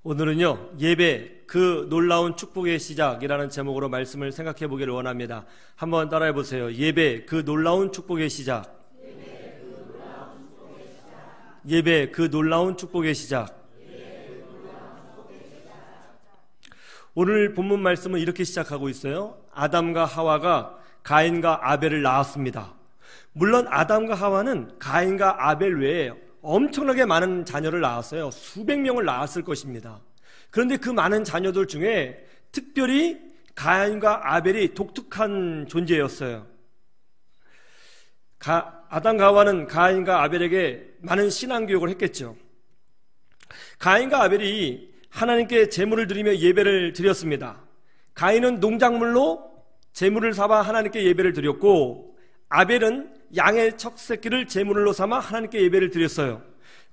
오늘은요, 예배, 그 놀라운 축복의 시작이라는 제목으로 말씀을 생각해 보기를 원합니다. 한번 따라해 보세요. 예배, 그 놀라운 축복의 시작. 예배, 그 놀라운 축복의 시작. 오늘 본문 말씀은 이렇게 시작하고 있어요. 아담과 하와가 가인과 아벨을 낳았습니다. 물론 아담과 하와는 가인과 아벨 외에 엄청나게 많은 자녀를 낳았어요. 수백 명을 낳았을 것입니다. 그런데 그 많은 자녀들 중에 특별히 가인과 아벨이 독특한 존재였어요. 아담과 하와는 가인과 아벨에게 많은 신앙교육을 했겠죠. 가인과 아벨이 하나님께 제물을 드리며 예배를 드렸습니다. 가인은 농작물로 제물을 삼아 하나님께 예배를 드렸고, 아벨은 양의 척새끼를 제물로 삼아 하나님께 예배를 드렸어요.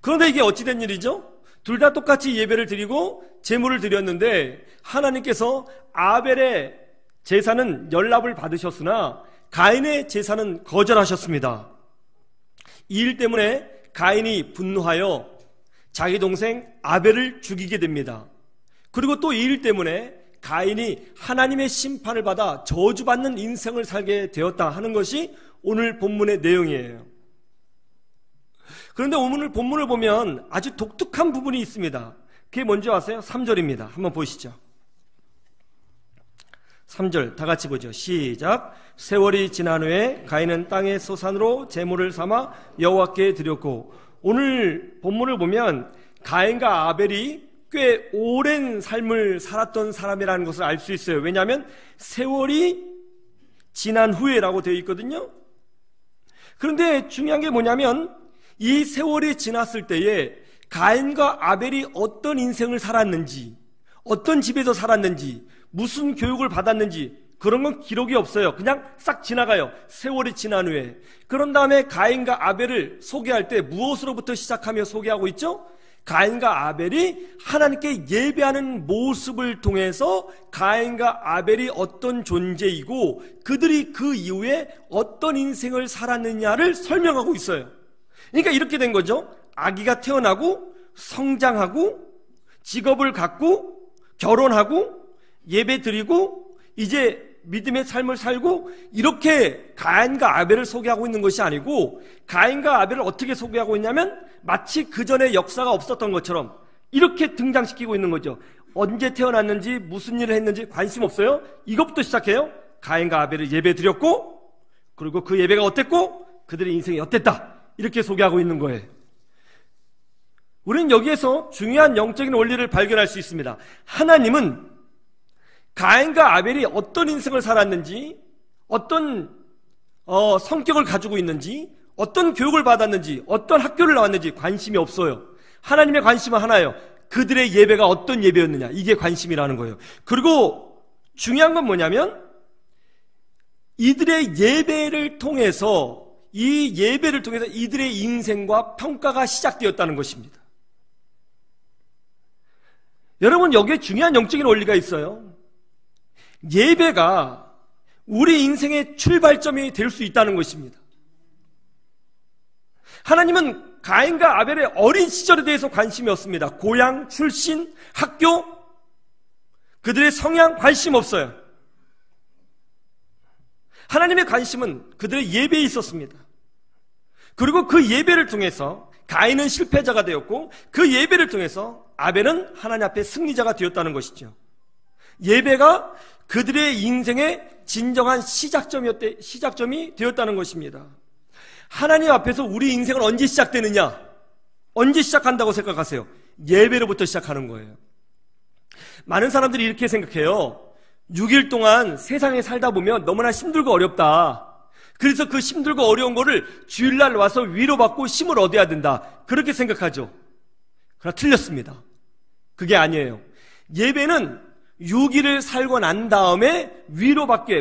그런데 이게 어찌된 일이죠? 둘 다 똑같이 예배를 드리고 제물을 드렸는데 하나님께서 아벨의 제사는 연락을 받으셨으나 가인의 제사는 거절하셨습니다. 이 일 때문에 가인이 분노하여 자기 동생 아벨을 죽이게 됩니다. 그리고 또 이 일 때문에 가인이 하나님의 심판을 받아 저주받는 인생을 살게 되었다 하는 것이 오늘 본문의 내용이에요. 그런데 오늘 본문을 보면 아주 독특한 부분이 있습니다. 그게 뭔지 아세요? 3절입니다. 한번 보시죠. 3절 다 같이 보죠. 시작. 세월이 지난 후에 가인은 땅의 소산으로 제물을 삼아 여호와께 드렸고, 오늘 본문을 보면 가인과 아벨이 꽤 오랜 삶을 살았던 사람이라는 것을 알 수 있어요. 왜냐하면 세월이 지난 후에라고 되어 있거든요. 그런데 중요한 게 뭐냐면 이 세월이 지났을 때에 가인과 아벨이 어떤 인생을 살았는지, 어떤 집에서 살았는지, 무슨 교육을 받았는지 그런 건 기록이 없어요. 그냥 싹 지나가요. 세월이 지난 후에. 그런 다음에 가인과 아벨을 소개할 때 무엇으로부터 시작하며 소개하고 있죠? 가인과 아벨이 하나님께 예배하는 모습을 통해서 가인과 아벨이 어떤 존재이고 그들이 그 이후에 어떤 인생을 살았느냐를 설명하고 있어요. 그러니까 이렇게 된 거죠. 아기가 태어나고 성장하고 직업을 갖고 결혼하고 예배 드리고 이제 믿음의 삶을 살고, 이렇게 가인과 아벨을 소개하고 있는 것이 아니고 가인과 아벨을 어떻게 소개하고 있냐면 마치 그 전에 역사가 없었던 것처럼 이렇게 등장시키고 있는 거죠. 언제 태어났는지 무슨 일을 했는지 관심 없어요. 이것부터 시작해요. 가인과 아벨을 예배 드렸고, 그리고 그 예배가 어땠고 그들의 인생이 어땠다, 이렇게 소개하고 있는 거예요. 우리는 여기에서 중요한 영적인 원리를 발견할 수 있습니다. 하나님은 가인과 아벨이 어떤 인생을 살았는지, 어떤 성격을 가지고 있는지, 어떤 교육을 받았는지, 어떤 학교를 나왔는지 관심이 없어요. 하나님의 관심은 하나예요. 그들의 예배가 어떤 예배였느냐, 이게 관심이라는 거예요. 그리고 중요한 건 뭐냐면 이들의 예배를 통해서, 이 예배를 통해서 이들의 인생과 평가가 시작되었다는 것입니다. 여러분, 여기에 중요한 영적인 원리가 있어요. 예배가 우리 인생의 출발점이 될 수 있다는 것입니다. 하나님은 가인과 아벨의 어린 시절에 대해서 관심이 없습니다. 고향, 출신, 학교, 그들의 성향 관심 없어요. 하나님의 관심은 그들의 예배에 있었습니다. 그리고 그 예배를 통해서 가인은 실패자가 되었고, 그 예배를 통해서 아벨은 하나님 앞에 승리자가 되었다는 것이죠. 예배가 그들의 인생의 진정한 시작점이 되었다는 것입니다. 하나님 앞에서 우리 인생은 언제 시작되느냐? 언제 시작한다고 생각하세요? 예배로부터 시작하는 거예요. 많은 사람들이 이렇게 생각해요. 6일 동안 세상에 살다 보면 너무나 힘들고 어렵다. 그래서 그 힘들고 어려운 거를 주일날 와서 위로받고 힘을 얻어야 된다, 그렇게 생각하죠. 그러나 틀렸습니다. 그게 아니에요. 예배는 6일을 살고 난 다음에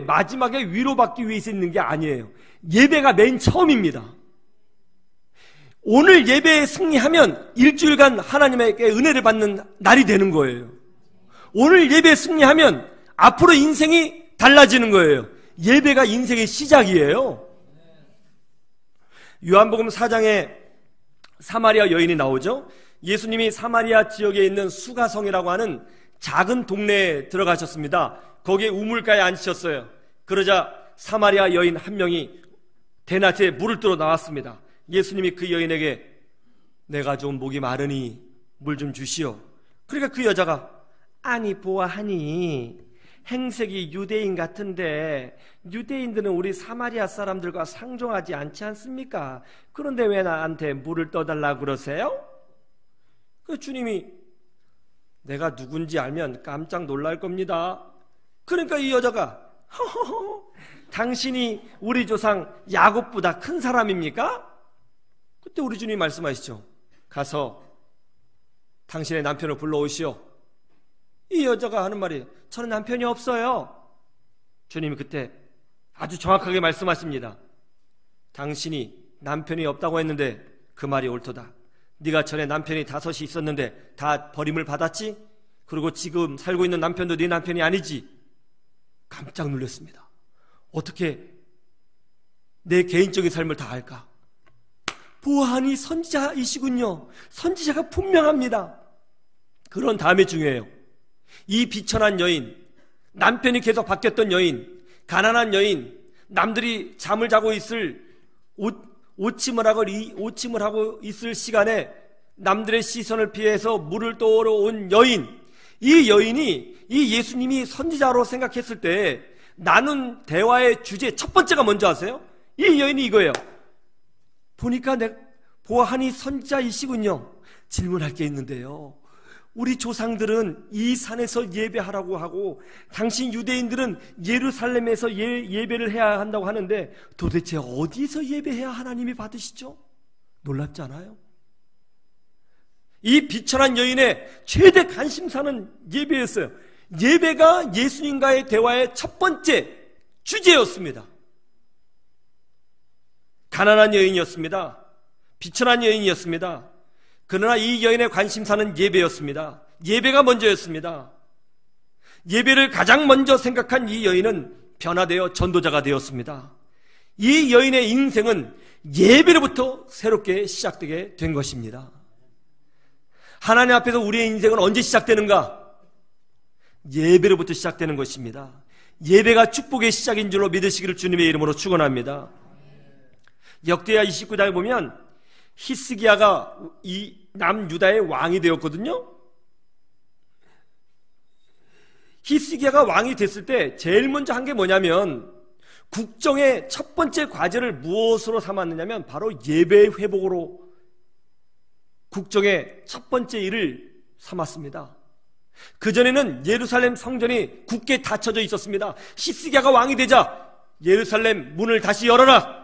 마지막에 위로받기 위해서 있는 게 아니에요. 예배가 맨 처음입니다. 오늘 예배에 승리하면 일주일간 하나님에게 은혜를 받는 날이 되는 거예요. 오늘 예배에 승리하면 앞으로 인생이 달라지는 거예요. 예배가 인생의 시작이에요. 요한복음 4장에 사마리아 여인이 나오죠. 예수님이 사마리아 지역에 있는 수가성이라고 하는 작은 동네에 들어가셨습니다. 거기에 우물가에 앉으셨어요. 그러자 사마리아 여인 한 명이 대낮에 물을 뜨러 나왔습니다. 예수님이 그 여인에게 내가 좀 목이 마르니 물 좀 주시오. 그러니까 그 여자가 아니 보아하니 행색이 유대인 같은데 유대인들은 우리 사마리아 사람들과 상종하지 않지 않습니까? 그런데 왜 나한테 물을 떠달라고 그러세요? 그 주님이 내가 누군지 알면 깜짝 놀랄 겁니다. 그러니까 이 여자가 허허허, 당신이 우리 조상 야곱보다 큰 사람입니까? 그때 우리 주님이 말씀하시죠. 가서 당신의 남편을 불러오시오. 이 여자가 하는 말이 저는 남편이 없어요. 주님이 그때 아주 정확하게 말씀하십니다. 당신이 남편이 없다고 했는데 그 말이 옳도다. 네가 전에 남편이 5이 있었는데 다 버림을 받았지? 그리고 지금 살고 있는 남편도 네 남편이 아니지? 깜짝 놀랐습니다. 어떻게 내 개인적인 삶을 다 알까? 보아하니 선지자이시군요. 선지자가 분명합니다. 그런 다음에 중요해요. 이 비천한 여인, 남편이 계속 바뀌었던 여인, 가난한 여인, 남들이 잠을 자고 있을 오침을 하고 있을 시간에 남들의 시선을 피해서 물을 떠오러 온 여인, 이 여인이 이 예수님이 선지자로 생각했을 때 나눈 대화의 주제 첫 번째가 뭔지 아세요? 이 여인이 이거예요. 보니까 보아하니 선지자이시군요. 질문할 게 있는데요. 우리 조상들은 이 산에서 예배하라고 하고 당신 유대인들은 예루살렘에서 예배를 해야 한다고 하는데 도대체 어디서 예배해야 하나님이 받으시죠? 놀랍지 않아요? 이 비천한 여인의 최대 관심사는 예배였어요. 예배가 예수님과의 대화의 첫 번째 주제였습니다. 가난한 여인이었습니다. 비천한 여인이었습니다. 그러나 이 여인의 관심사는 예배였습니다. 예배가 먼저였습니다. 예배를 가장 먼저 생각한 이 여인은 변화되어 전도자가 되었습니다. 이 여인의 인생은 예배로부터 새롭게 시작되게 된 것입니다. 하나님 앞에서 우리의 인생은 언제 시작되는가? 예배로부터 시작되는 것입니다. 예배가 축복의 시작인 줄로 믿으시기를 주님의 이름으로 축원합니다. 역대하 29장에 보면 히스기야가 이 남유다의 왕이 되었거든요. 히스기야가 왕이 됐을 때 제일 먼저 한 게 뭐냐면 국정의 첫 번째 과제를 무엇으로 삼았느냐면 바로 예배 회복으로 국정의 첫 번째 일을 삼았습니다. 그전에는 예루살렘 성전이 굳게 닫혀져 있었습니다. 히스기야가 왕이 되자 예루살렘 문을 다시 열어라.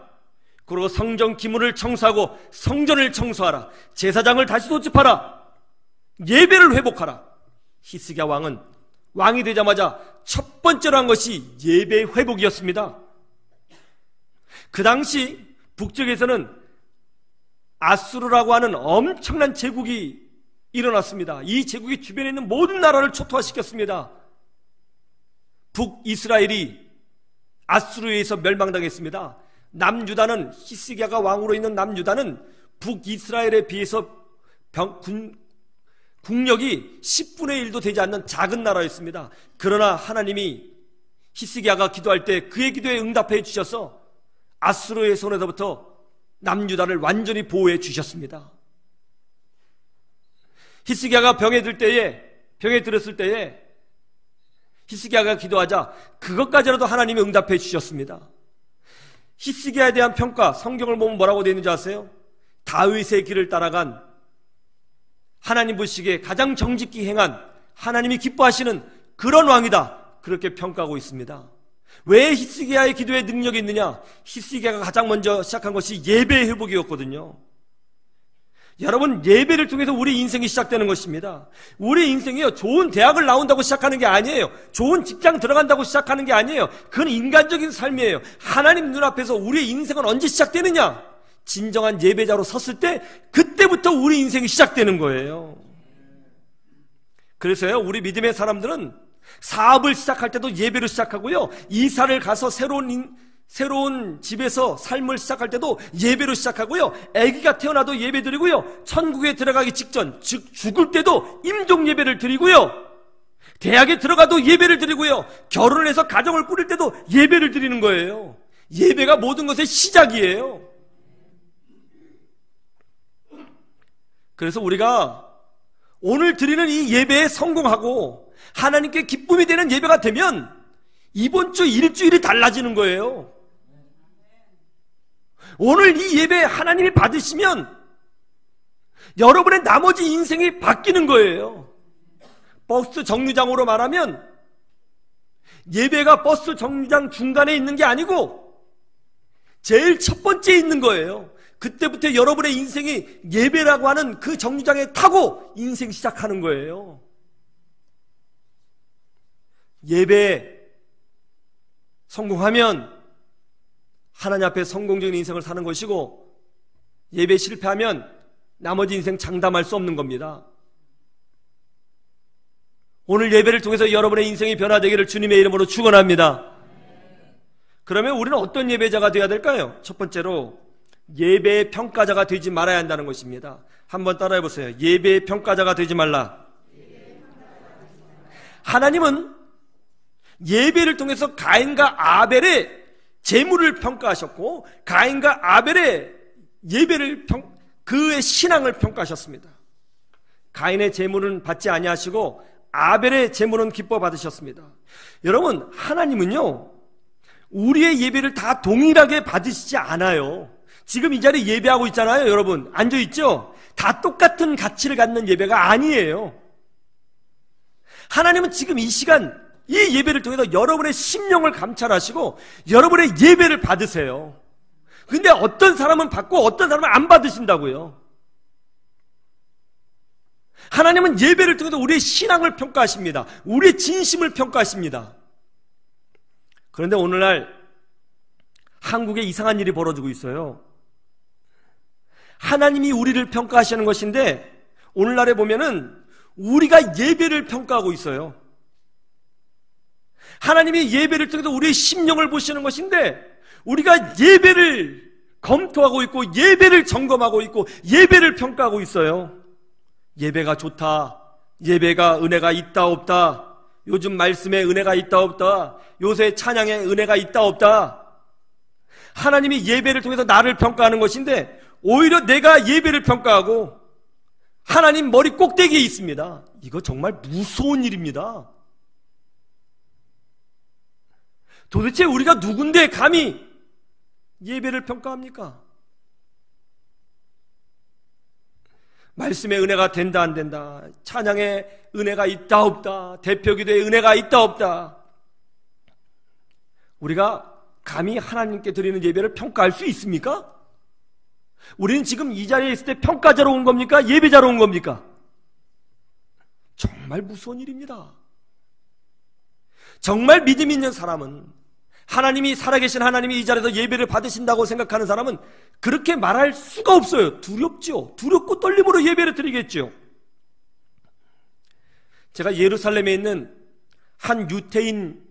그리고 성전 기물을 청소하고 성전을 청소하라. 제사장을 다시 소집하라. 예배를 회복하라. 히스기야 왕은 왕이 되자마자 첫 번째로 한 것이 예배 회복이었습니다. 그 당시 북쪽에서는 아수르라고 하는 엄청난 제국이 일어났습니다. 이 제국이 주변에 있는 모든 나라를 초토화시켰습니다. 북이스라엘이 아수르에 의해서 멸망당했습니다. 남유다는 히스기야가 왕으로 있는 남유다는 북이스라엘에 비해서 국력이 10분의 1도 되지 않는 작은 나라였습니다. 그러나 하나님이 히스기야가 기도할 때 그의 기도에 응답해 주셔서 아수르의 손에서부터 남유다를 완전히 보호해 주셨습니다. 히스기야가 병에 들었을 때에 히스기야가 기도하자 그것까지라도 하나님이 응답해 주셨습니다. 히스기야에 대한 평가, 성경을 보면 뭐라고 되어 있는지 아세요? 다윗의 길을 따라간 하나님 보시기에 가장 정직히 행한 하나님이 기뻐하시는 그런 왕이다. 그렇게 평가하고 있습니다. 왜 히스기야의 기도에 능력이 있느냐? 히스기야가 가장 먼저 시작한 것이 예배 회복이었거든요. 여러분, 예배를 통해서 우리 인생이 시작되는 것입니다. 우리 인생이요, 좋은 대학을 나온다고 시작하는 게 아니에요. 좋은 직장 들어간다고 시작하는 게 아니에요. 그건 인간적인 삶이에요. 하나님 눈앞에서 우리의 인생은 언제 시작되느냐? 진정한 예배자로 섰을 때 그때부터 우리 인생이 시작되는 거예요. 그래서요, 우리 믿음의 사람들은 사업을 시작할 때도 예배로 시작하고요, 이사를 가서 새로운 새로운 집에서 삶을 시작할 때도 예배로 시작하고요. 아기가 태어나도 예배 드리고요. 천국에 들어가기 직전, 즉 죽을 때도 임종 예배를 드리고요. 대학에 들어가도 예배를 드리고요. 결혼을 해서 가정을 꾸릴 때도 예배를 드리는 거예요. 예배가 모든 것의 시작이에요. 그래서 우리가 오늘 드리는 이 예배에 성공하고 하나님께 기쁨이 되는 예배가 되면 이번 주 일주일이 달라지는 거예요. 오늘 이 예배 하나님이 받으시면 여러분의 나머지 인생이 바뀌는 거예요. 버스 정류장으로 말하면 예배가 버스 정류장 중간에 있는 게 아니고 제일 첫 번째에 있는 거예요. 그때부터 여러분의 인생이 예배라고 하는 그 정류장에 타고 인생 시작하는 거예요. 예배 성공하면 하나님 앞에 성공적인 인생을 사는 것이고, 예배 실패하면 나머지 인생 장담할 수 없는 겁니다. 오늘 예배를 통해서 여러분의 인생이 변화되기를 주님의 이름으로 축원합니다. 그러면 우리는 어떤 예배자가 되어야 될까요? 첫 번째로 예배의 평가자가 되지 말아야 한다는 것입니다. 한번 따라해 보세요. 예배의 평가자가 되지 말라. 하나님은 예배를 통해서 가인과 아벨의 재물을 평가하셨고, 가인과 아벨의 예배를 그의 신앙을 평가하셨습니다. 가인의 재물은 받지 아니하시고 아벨의 재물은 기뻐 받으셨습니다. 여러분, 하나님은요 우리의 예배를 다 동일하게 받으시지 않아요. 지금 이 자리에 예배하고 있잖아요. 여러분 앉아있죠? 다 똑같은 가치를 갖는 예배가 아니에요. 하나님은 지금 이 시간 이 예배를 통해서 여러분의 심령을 감찰하시고 여러분의 예배를 받으세요. 근데 어떤 사람은 받고 어떤 사람은 안 받으신다고요. 하나님은 예배를 통해서 우리의 신앙을 평가하십니다. 우리의 진심을 평가하십니다. 그런데 오늘날 한국에 이상한 일이 벌어지고 있어요. 하나님이 우리를 평가하시는 것인데 오늘날에 보면은 우리가 예배를 평가하고 있어요. 하나님이 예배를 통해서 우리의 심령을 보시는 것인데 우리가 예배를 검토하고 있고 예배를 점검하고 있고 예배를 평가하고 있어요. 예배가 좋다, 예배가 은혜가 있다 없다, 요즘 말씀에 은혜가 있다 없다, 요새 찬양에 은혜가 있다 없다. 하나님이 예배를 통해서 나를 평가하는 것인데 오히려 내가 예배를 평가하고 하나님 머리 꼭대기에 있습니다. 이거 정말 무서운 일입니다. 도대체 우리가 누군데 감히 예배를 평가합니까? 말씀의 은혜가 된다 안 된다, 찬양에 은혜가 있다 없다, 대표기도에 은혜가 있다 없다, 우리가 감히 하나님께 드리는 예배를 평가할 수 있습니까? 우리는 지금 이 자리에 있을 때 평가자로 온 겁니까? 예배자로 온 겁니까? 정말 무서운 일입니다. 정말 믿음 있는 사람은, 하나님이 살아계신 하나님이 이 자리에서 예배를 받으신다고 생각하는 사람은 그렇게 말할 수가 없어요. 두렵죠. 두렵고 떨림으로 예배를 드리겠죠. 제가 예루살렘에 있는 한 유대인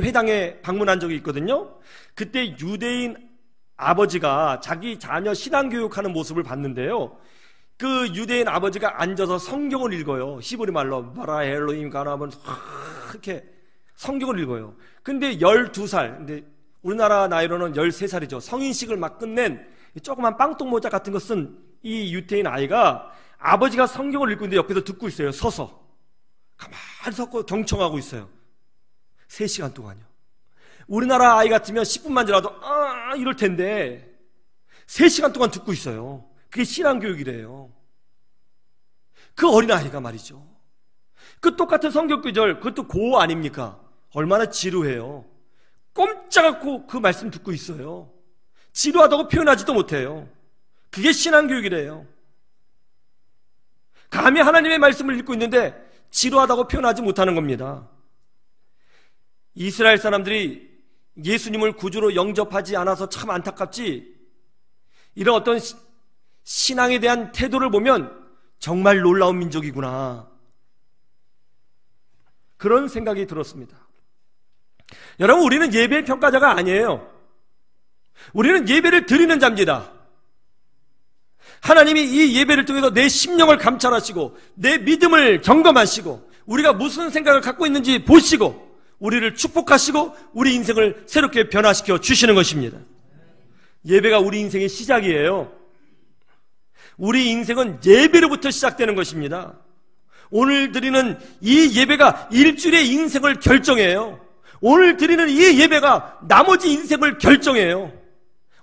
회당에 방문한 적이 있거든요. 그때 유대인 아버지가 자기 자녀 신앙교육하는 모습을 봤는데요, 그 유대인 아버지가 앉아서 성경을 읽어요. 히브리 말로 마라 엘로힘 가나면 이렇게 성경을 읽어요. 근데 12살, 근데 우리나라 나이로는 13살이죠. 성인식을 막 끝낸 조그만 빵똥모자 같은 거 쓴 이 유태인 아이가 아버지가 성경을 읽고 있는데 옆에서 듣고 있어요. 서서 가만히 서 경청하고 있어요. 3시간 동안요. 우리나라 아이 같으면 10분만 지나도 이럴 텐데 3시간 동안 듣고 있어요. 그게 신앙교육이래요. 그 어린아이가 말이죠, 그 똑같은 성경 구절, 그것도 고 아닙니까? 얼마나 지루해요. 꼼짝 않고 그 말씀 듣고 있어요. 지루하다고 표현하지도 못해요. 그게 신앙교육이래요. 감히 하나님의 말씀을 읽고 있는데 지루하다고 표현하지 못하는 겁니다. 이스라엘 사람들이 예수님을 구주로 영접하지 않아서 참 안타깝지, 이런 어떤 신앙에 대한 태도를 보면 정말 놀라운 민족이구나, 그런 생각이 들었습니다. 여러분, 우리는 예배의 평가자가 아니에요. 우리는 예배를 드리는 자입니다. 하나님이 이 예배를 통해서 내 심령을 감찰하시고 내 믿음을 점검하시고 우리가 무슨 생각을 갖고 있는지 보시고 우리를 축복하시고 우리 인생을 새롭게 변화시켜 주시는 것입니다. 예배가 우리 인생의 시작이에요. 우리 인생은 예배로부터 시작되는 것입니다. 오늘 드리는 이 예배가 일주일의 인생을 결정해요. 오늘 드리는 이 예배가 나머지 인생을 결정해요.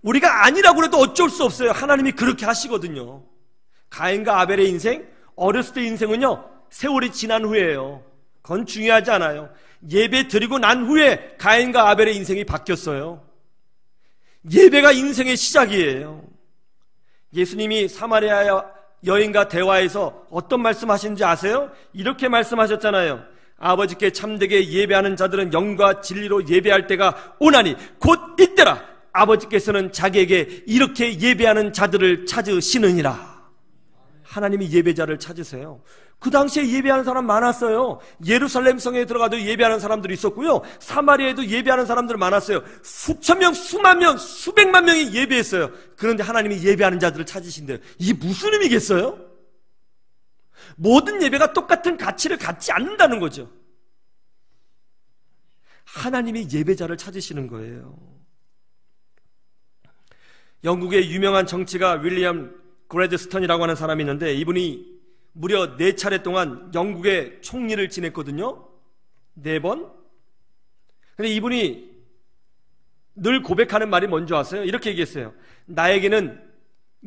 우리가 아니라고 해도 어쩔 수 없어요. 하나님이 그렇게 하시거든요. 가인과 아벨의 인생, 어렸을 때 인생은요, 세월이 지난 후에요. 그건 중요하지 않아요. 예배 드리고 난 후에 가인과 아벨의 인생이 바뀌었어요. 예배가 인생의 시작이에요. 예수님이 사마리아 여인과 대화에서 어떤 말씀하시는지 아세요? 이렇게 말씀하셨잖아요. 아버지께 참되게 예배하는 자들은 영과 진리로 예배할 때가 오나니 곧 이때라. 아버지께서는 자기에게 이렇게 예배하는 자들을 찾으시느니라. 하나님이 예배자를 찾으세요. 그 당시에 예배하는 사람 많았어요. 예루살렘 성에 들어가도 예배하는 사람들이 있었고요, 사마리아에도 예배하는 사람들 많았어요. 수천 명, 수만 명, 수백만 명이 예배했어요. 그런데 하나님이 예배하는 자들을 찾으신대요. 이게 무슨 의미겠어요? 모든 예배가 똑같은 가치를 갖지 않는다는 거죠. 하나님이 예배자를 찾으시는 거예요. 영국의 유명한 정치가 윌리엄 그래드스턴이라고 하는 사람이 있는데, 이분이 무려 4차례 동안 영국의 총리를 지냈거든요. 4번. 근데 이분이 늘 고백하는 말이 뭔지 아세요? 이렇게 얘기했어요. 나에게는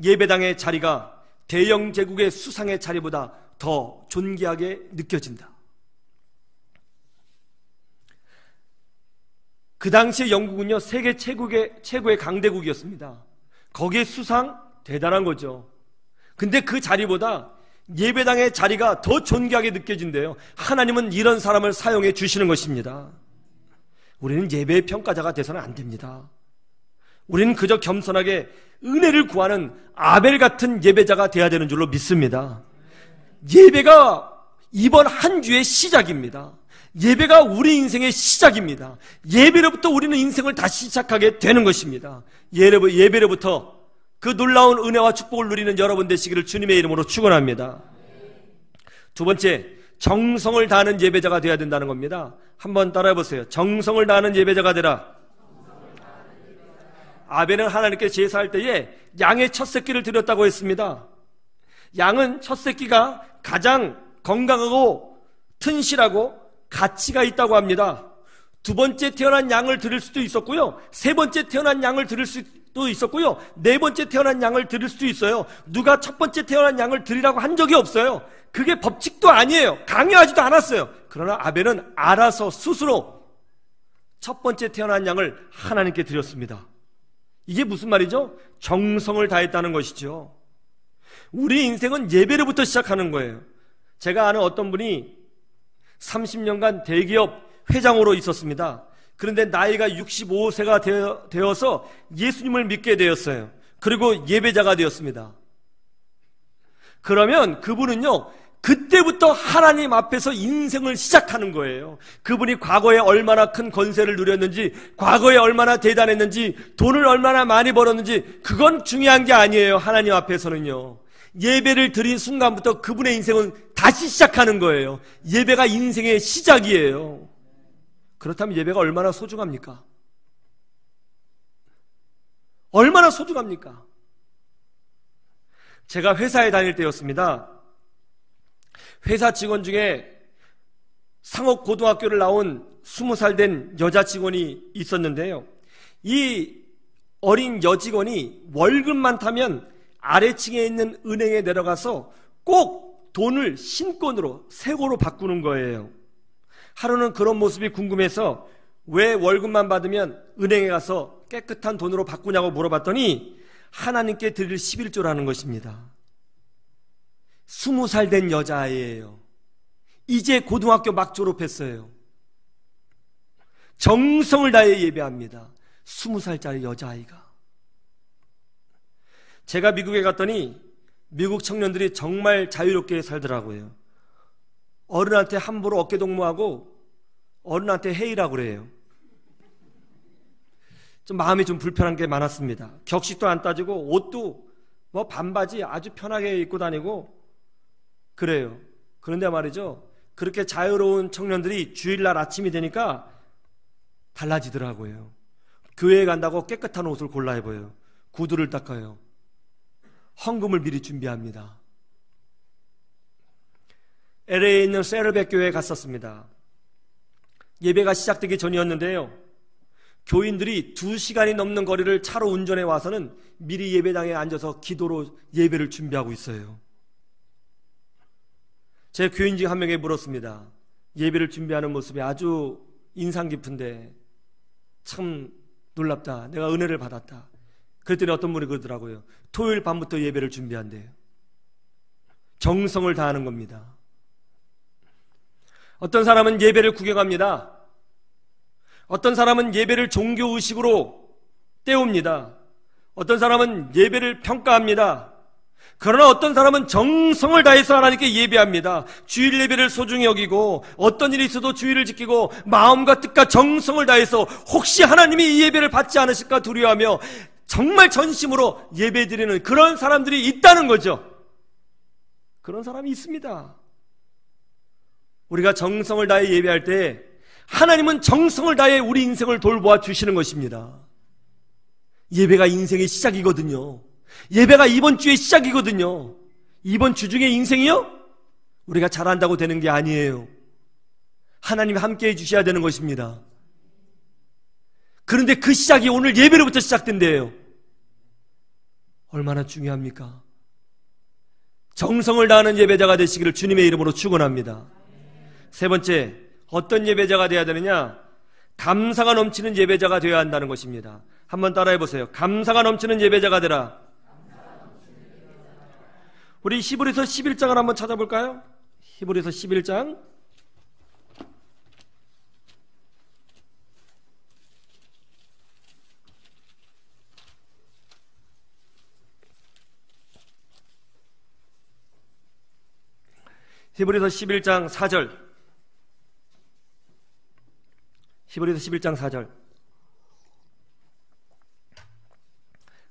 예배당의 자리가 대영 제국의 수상의 자리보다 더 존귀하게 느껴진다. 그 당시에 영국은요, 세계 최고의 강대국이었습니다. 거기에 수상 대단한 거죠. 근데 그 자리보다 예배당의 자리가 더 존귀하게 느껴진대요. 하나님은 이런 사람을 사용해 주시는 것입니다. 우리는 예배의 평가자가 돼서는 안 됩니다. 우리는 그저 겸손하게 은혜를 구하는 아벨 같은 예배자가 돼야 되는 줄로 믿습니다. 예배가 이번 한 주의 시작입니다. 예배가 우리 인생의 시작입니다. 예배로부터 우리는 인생을 다시 시작하게 되는 것입니다. 예배로부터 그 놀라운 은혜와 축복을 누리는 여러분 되시기를 주님의 이름으로 축원합니다. 두 번째, 정성을 다하는 예배자가 되어야 된다는 겁니다. 한번 따라해 보세요. 정성을 다하는 예배자가 되라. 아벨은 하나님께 제사할 때에 양의 첫 새끼를 드렸다고 했습니다. 양은 첫 새끼가 가장 건강하고 튼실하고 가치가 있다고 합니다. 두 번째 태어난 양을 드릴 수도 있었고요, 세 번째 태어난 양을 드릴 수도 있었고요, 네 번째 태어난 양을 드릴 수도 있어요. 누가 첫 번째 태어난 양을 드리라고 한 적이 없어요. 그게 법칙도 아니에요. 강요하지도 않았어요. 그러나 아벨은 알아서 스스로 첫 번째 태어난 양을 하나님께 드렸습니다. 이게 무슨 말이죠? 정성을 다했다는 것이죠. 우리 인생은 예배로부터 시작하는 거예요. 제가 아는 어떤 분이 30년간 대기업 회장으로 있었습니다. 그런데 나이가 65세가 되어서 예수님을 믿게 되었어요. 그리고 예배자가 되었습니다. 그러면 그분은요, 그때부터 하나님 앞에서 인생을 시작하는 거예요. 그분이 과거에 얼마나 큰 권세를 누렸는지, 과거에 얼마나 대단했는지, 돈을 얼마나 많이 벌었는지, 그건 중요한 게 아니에요. 하나님 앞에서는요, 예배를 드린 순간부터 그분의 인생은 다시 시작하는 거예요. 예배가 인생의 시작이에요. 그렇다면 예배가 얼마나 소중합니까? 얼마나 소중합니까? 제가 회사에 다닐 때였습니다. 회사 직원 중에 상업고등학교를 나온 20살 된 여자 직원이 있었는데요, 이 어린 여직원이 월급만 타면 아래층에 있는 은행에 내려가서 꼭 돈을 신권으로, 새고로 바꾸는 거예요. 하루는 그런 모습이 궁금해서 왜 월급만 받으면 은행에 가서 깨끗한 돈으로 바꾸냐고 물어봤더니 하나님께 드릴 11조라는 것입니다. 20살 된 여자아이예요. 이제 고등학교 막 졸업했어요. 정성을 다해 예배합니다. 20살짜리 여자아이가. 제가 미국에 갔더니 미국 청년들이 정말 자유롭게 살더라고요. 어른한테 함부로 어깨동무하고 어른한테 헤이라고 그래요. 좀 마음이 좀 불편한 게 많았습니다. 격식도 안 따지고 옷도 뭐 반바지 아주 편하게 입고 다니고 그래요. 그런데 말이죠, 그렇게 자유로운 청년들이 주일날 아침이 되니까 달라지더라고요. 교회에 간다고 깨끗한 옷을 골라 입어요. 구두를 닦아요. 헌금을 미리 준비합니다. LA에 있는 세르백 교회에 갔었습니다. 예배가 시작되기 전이었는데요, 교인들이 2시간이 넘는 거리를 차로 운전해 와서는 미리 예배당에 앉아서 기도로 예배를 준비하고 있어요. 제 교인 중 한 명에게 물었습니다. 예배를 준비하는 모습이 아주 인상 깊은데 참 놀랍다. 내가 은혜를 받았다. 그랬더니 어떤 분이 그러더라고요. 토요일 밤부터 예배를 준비한대요. 정성을 다하는 겁니다. 어떤 사람은 예배를 구경합니다. 어떤 사람은 예배를 종교의식으로 때웁니다. 어떤 사람은 예배를 평가합니다. 그러나 어떤 사람은 정성을 다해서 하나님께 예배합니다. 주일 예배를 소중히 여기고 어떤 일이 있어도 주일을 지키고 마음과 뜻과 정성을 다해서 혹시 하나님이 이 예배를 받지 않으실까 두려워하며 정말 전심으로 예배드리는 그런 사람들이 있다는 거죠. 그런 사람이 있습니다. 우리가 정성을 다해 예배할 때 하나님은 정성을 다해 우리 인생을 돌보아 주시는 것입니다. 예배가 인생의 시작이거든요. 예배가 이번 주의 시작이거든요. 이번 주 중에 인생이요? 우리가 잘한다고 되는 게 아니에요. 하나님이 함께 해주셔야 되는 것입니다. 그런데 그 시작이 오늘 예배로부터 시작된대요. 얼마나 중요합니까? 정성을 다하는 예배자가 되시기를 주님의 이름으로 축원합니다. 세 번째, 어떤 예배자가 되어야 되느냐? 감사가 넘치는 예배자가 되어야 한다는 것입니다. 한번 따라해 보세요. 감사가 넘치는 예배자가 되라. 우리 히브리서 11장을 한번 찾아볼까요? 히브리서 11장. 히브리서 11장 4절. 히브리서 11장 4절.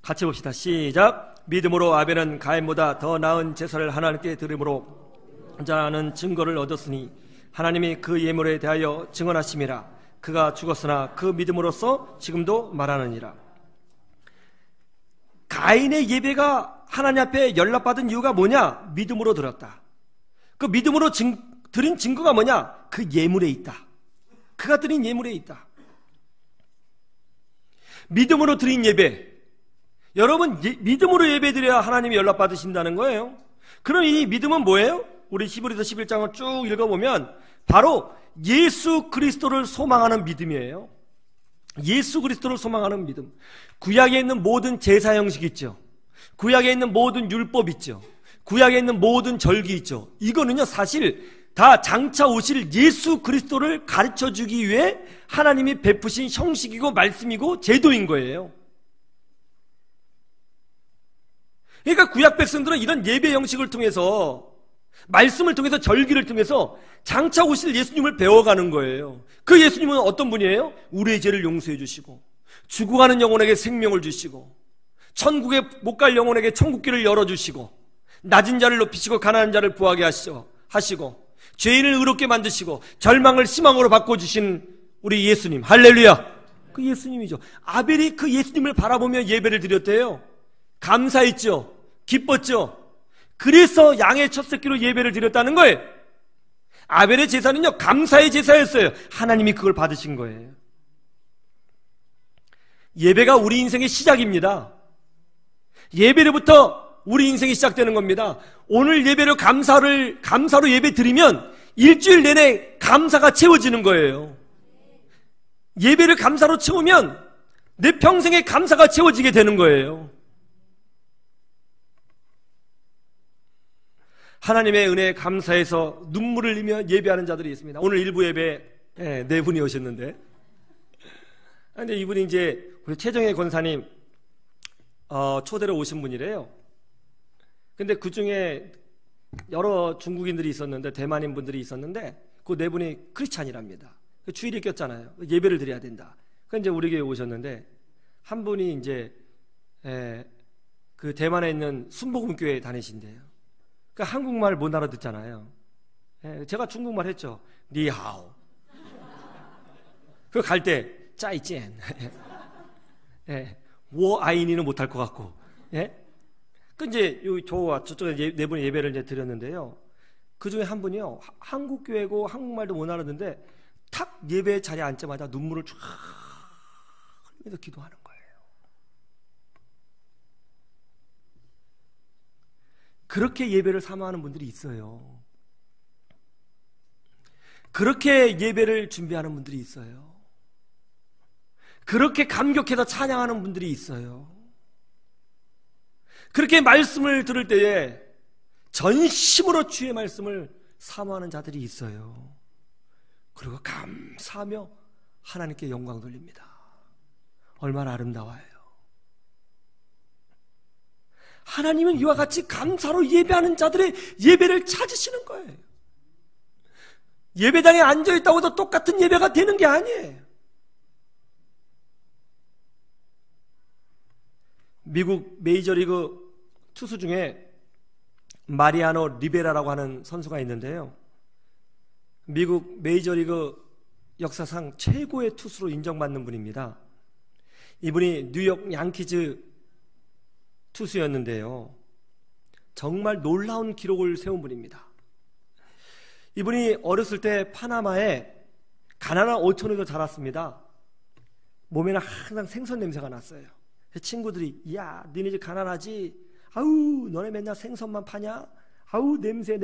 같이 봅시다. 시작. 믿음으로 아벨은 가인보다 더 나은 제사를 하나님께 드림으로 자는 증거를 얻었으니 하나님이 그 예물에 대하여 증언하심이라. 그가 죽었으나 그 믿음으로써 지금도 말하느니라. 가인의 예배가 하나님 앞에 연락받은 이유가 뭐냐? 믿음으로 드렸다. 그 믿음으로 드린 증거가 뭐냐? 그 예물에 있다. 그가 드린 예물에 있다. 믿음으로 드린 예배. 여러분, 믿음으로 예배드려야 하나님이 연락받으신다는 거예요. 그럼 이 믿음은 뭐예요? 우리 히브리서 11장을 쭉 읽어보면 바로 예수 그리스도를 소망하는 믿음이에요. 예수 그리스도를 소망하는 믿음. 구약에 있는 모든 제사 형식 있죠. 구약에 있는 모든 율법 있죠. 구약에 있는 모든 절기 있죠. 이거는요, 사실 다 장차 오실 예수 그리스도를 가르쳐주기 위해 하나님이 베푸신 형식이고 말씀이고 제도인 거예요. 그러니까 구약 백성들은 이런 예배 형식을 통해서, 말씀을 통해서, 절기를 통해서 장차 오실 예수님을 배워가는 거예요. 그 예수님은 어떤 분이에요? 우리의 죄를 용서해 주시고 죽어가는 영혼에게 생명을 주시고 천국에 못 갈 영혼에게 천국길을 열어주시고 낮은 자를 높이시고 가난한 자를 부하게 하시고 죄인을 의롭게 만드시고 절망을 희망으로 바꿔주신 우리 예수님. 할렐루야. 그 예수님이죠. 아벨이 그 예수님을 바라보며 예배를 드렸대요. 감사했죠. 기뻤죠. 그래서 양의 첫 새끼로 예배를 드렸다는 거예요. 아벨의 제사는요, 감사의 제사였어요. 하나님이 그걸 받으신 거예요. 예배가 우리 인생의 시작입니다. 예배로부터 우리 인생이 시작되는 겁니다. 오늘 예배로 감사로 예배 드리면 일주일 내내 감사가 채워지는 거예요. 예배를 감사로 채우면 내 평생의 감사가 채워지게 되는 거예요. 하나님의 은혜에 감사해서 눈물을 흘리며 예배하는 자들이 있습니다. 오늘 일부 예배 네 분이 오셨는데, 근데 이분이 이제 우리 최정혜 권사님 초대로 오신 분이래요. 근데 그 중에 여러 중국인들이 있었는데, 대만인 분들이 있었는데, 그 네 분이 크리스찬이랍니다. 주일이 꼈잖아요. 예배를 드려야 된다. 그래서 이제 우리 교회에 오셨는데, 한 분이 이제 그 대만에 있는 순복음교회에 다니신대요. 그러니까 한국말 못 알아듣잖아요. 제가 중국말 했죠. 니하오. 그 갈 때 짜이젠. 워 아이니는 못할 것 같고. 그 이제 저쪽에 네 분의 예배를 이제 드렸는데요. 그 중에 한 분이요, 한국 교회고 한국말도 못 알아듣는데 탁 예배 자리에 앉자마자 눈물을 쫙 흘리면서 기도하는 거예요. 그렇게 예배를 사모하는 분들이 있어요. 그렇게 예배를 준비하는 분들이 있어요. 그렇게 감격해서 찬양하는 분들이 있어요. 그렇게 말씀을 들을 때에 전심으로 주의 말씀을 사모하는 자들이 있어요. 그리고 감사하며 하나님께 영광 돌립니다. 얼마나 아름다워요. 하나님은 이와 같이 감사로 예배하는 자들의 예배를 찾으시는 거예요. 예배당에 앉아있다고 해서 똑같은 예배가 되는 게 아니에요. 미국 메이저리그 투수 중에 마리아노 리베라라고 하는 선수가 있는데요, 미국 메이저리그 역사상 최고의 투수로 인정받는 분입니다. 이분이 뉴욕 양키즈 투수였는데요, 정말 놀라운 기록을 세운 분입니다. 이분이 어렸을 때 파나마에 가난한 어촌에서 자랐습니다. 몸에는 항상 생선 냄새가 났어요. 친구들이, 야, 너네 집 가난하지? 아우, 너네 맨날 생선만 파냐? 아우, 냄새.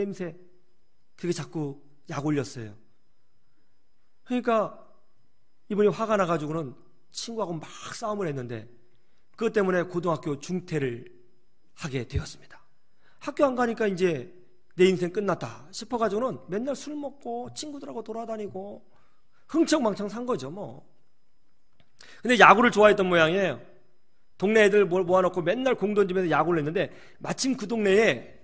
그렇게 자꾸 약 올렸어요. 그러니까 이분이 화가 나가지고는 친구하고 막 싸움을 했는데, 그것 때문에 고등학교 중퇴를 하게 되었습니다. 학교 안 가니까 이제 내 인생 끝났다 싶어가지고는 맨날 술 먹고 친구들하고 돌아다니고 흥청망청 산 거죠 뭐. 근데 야구를 좋아했던 모양이에요. 동네 애들 모아놓고 맨날 공 던지면서 야구를 했는데, 마침 그 동네에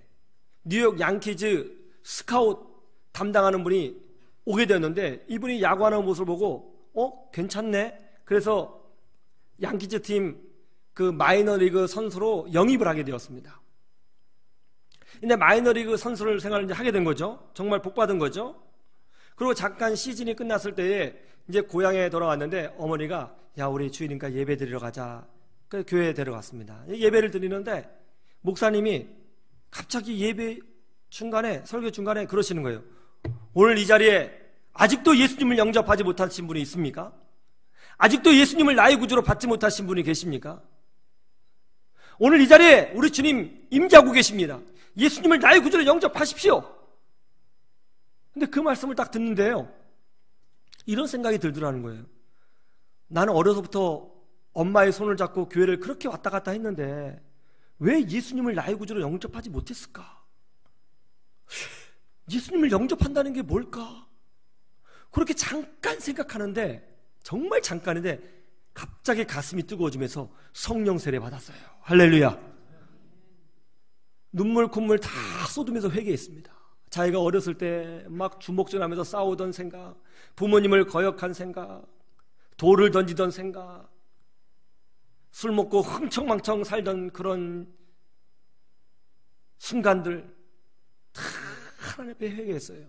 뉴욕 양키즈 스카웃 담당하는 분이 오게 되었는데, 이분이 야구하는 모습을 보고 괜찮네. 그래서 양키즈 팀 그 마이너리그 선수로 영입을 하게 되었습니다. 근데 마이너리그 선수를 생활을 이제 하게 된 거죠. 정말 복받은 거죠. 그리고 잠깐 시즌이 끝났을 때에 이제 고향에 돌아왔는데, 어머니가, 야, 우리 주일이니까 예배 드리러 가자. 그래서 교회에 데려갔습니다. 예배를 드리는데 목사님이 갑자기 예배 중간에, 설교 중간에 그러시는 거예요. 오늘 이 자리에 아직도 예수님을 영접하지 못하신 분이 있습니까? 아직도 예수님을 나의 구주로 받지 못하신 분이 계십니까? 오늘 이 자리에 우리 주님 임재하고 계십니다. 예수님을 나의 구주로 영접하십시오. 근데 그 말씀을 딱 듣는데요, 이런 생각이 들더라는 거예요. 나는 어려서부터 엄마의 손을 잡고 교회를 그렇게 왔다 갔다 했는데 왜 예수님을 나의 구주로 영접하지 못했을까? 예수님을 영접한다는 게 뭘까? 그렇게 잠깐 생각하는데, 정말 잠깐인데 갑자기 가슴이 뜨거워지면서 성령 세례 받았어요. 할렐루야. 눈물 콧물 다 쏟으면서 회개했습니다. 자기가 어렸을 때 막 주먹질하면서 싸우던 생각, 부모님을 거역한 생각, 돌을 던지던 생각, 술 먹고 흥청망청 살던 그런 순간들 다 하나님 앞에 회개했어요.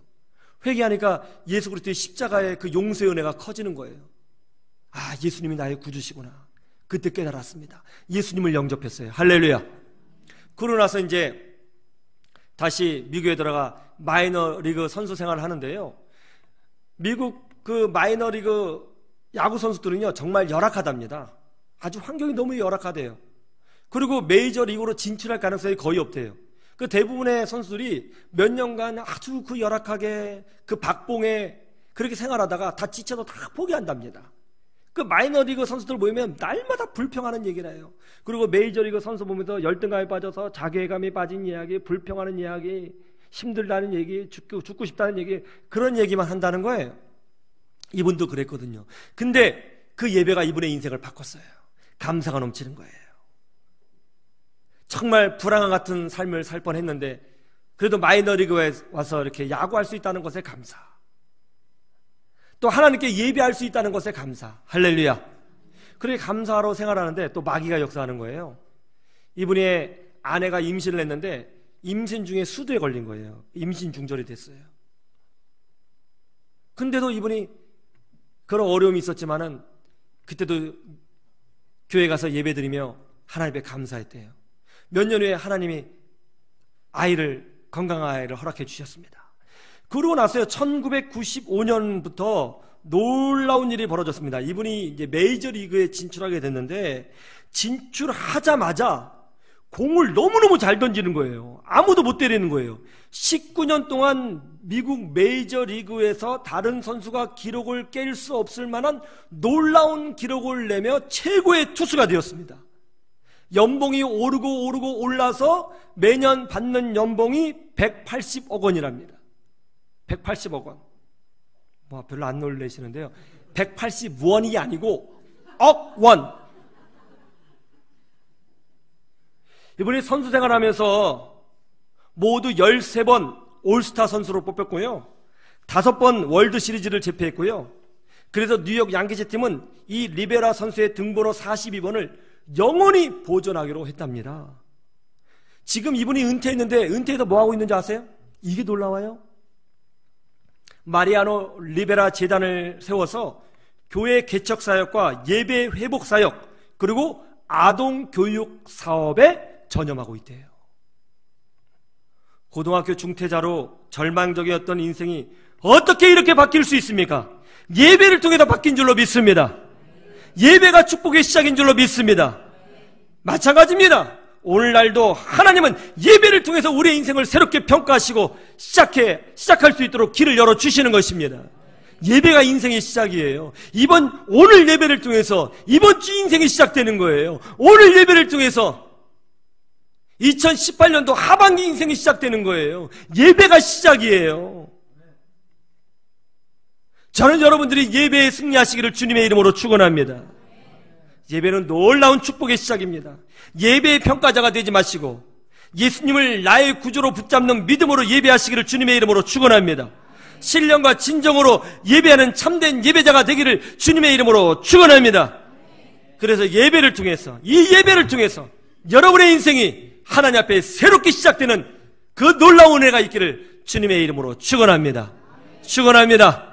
회개하니까 예수 그리스도의 십자가의 그 용서의 은혜가 커지는 거예요. 아, 예수님이 나의 구주시구나. 그때 깨달았습니다. 예수님을 영접했어요. 할렐루야. 그러고 나서 이제 다시 미국에 들어가 마이너리그 선수 생활을 하는데요, 미국 그 마이너리그 야구 선수들은요 정말 열악하답니다. 아주 환경이 너무 열악하대요. 그리고 메이저리그로 진출할 가능성이 거의 없대요. 그 대부분의 선수들이 몇 년간 아주 그 열악하게 그 박봉에 그렇게 생활하다가 다 지쳐서 다 포기한답니다. 그 마이너리그 선수들 모이면 날마다 불평하는 얘기를 해요. 그리고 메이저리그 선수 보면서 열등감에 빠져서 자괴감에 빠진 이야기, 불평하는 이야기, 힘들다는 얘기, 죽고 싶다는 얘기, 그런 얘기만 한다는 거예요. 이분도 그랬거든요. 근데 그 예배가 이분의 인생을 바꿨어요. 감사가 넘치는 거예요. 정말 불황 같은 삶을 살 뻔했는데 그래도 마이너리그에 와서 이렇게 야구할 수 있다는 것에 감사, 또 하나님께 예배할 수 있다는 것에 감사. 할렐루야. 그렇게 감사하러 생활하는데 또 마귀가 역사하는 거예요. 이분의 아내가 임신을 했는데 임신 중에 수두에 걸린 거예요. 임신 중절이 됐어요. 근데도 이분이 그런 어려움이 있었지만은 그때도 교회 가서 예배드리며 하나님께 감사했대요. 몇 년 후에 하나님이 건강한 아이를 허락해 주셨습니다. 그러고 나서요, 1995년부터 놀라운 일이 벌어졌습니다. 이분이 이제 메이저리그에 진출하게 됐는데, 진출하자마자 공을 너무너무 잘 던지는 거예요. 아무도 못 때리는 거예요. 19년 동안 미국 메이저리그에서 다른 선수가 기록을 깰 수 없을 만한 놀라운 기록을 내며 최고의 투수가 되었습니다. 연봉이 오르고 올라서 매년 받는 연봉이 180억 원이랍니다. 180억 원. 별로 안 놀라시는데요. 180원이 아니고 억 원. 이분이 선수 생활하면서 모두 13번 올스타 선수로 뽑혔고요. 5번 월드 시리즈를 제패했고요. 그래서 뉴욕 양키스 팀은 이 리베라 선수의 등번호 42번을 영원히 보존하기로 했답니다. 지금 이분이 은퇴했는데 은퇴해서 뭐하고 있는지 아세요? 이게 놀라워요. 마리아노 리베라 재단을 세워서 교회 개척 사역과 예배 회복 사역, 그리고 아동 교육 사업에 전념하고 있대요. 고등학교 중퇴자로 절망적이었던 인생이 어떻게 이렇게 바뀔 수 있습니까? 예배를 통해서 바뀐 줄로 믿습니다. 예배가 축복의 시작인 줄로 믿습니다. 마찬가지입니다. 오늘날도 하나님은 예배를 통해서 우리의 인생을 새롭게 평가하시고 시작할 수 있도록 길을 열어주시는 것입니다. 예배가 인생의 시작이에요. 오늘 예배를 통해서 이번 주 인생이 시작되는 거예요. 오늘 예배를 통해서 2018년도 하반기 인생이 시작되는 거예요. 예배가 시작이에요. 저는 여러분들이 예배에 승리하시기를 주님의 이름으로 축원합니다. 예배는 놀라운 축복의 시작입니다. 예배의 평가자가 되지 마시고 예수님을 나의 구주로 붙잡는 믿음으로 예배하시기를 주님의 이름으로 축원합니다. 신령과 진정으로 예배하는 참된 예배자가 되기를 주님의 이름으로 축원합니다. 그래서 이 예배를 통해서 여러분의 인생이 하나님 앞에 새롭게 시작되는 그 놀라운 은혜가 있기를 주님의 이름으로 축원합니다. 축원합니다.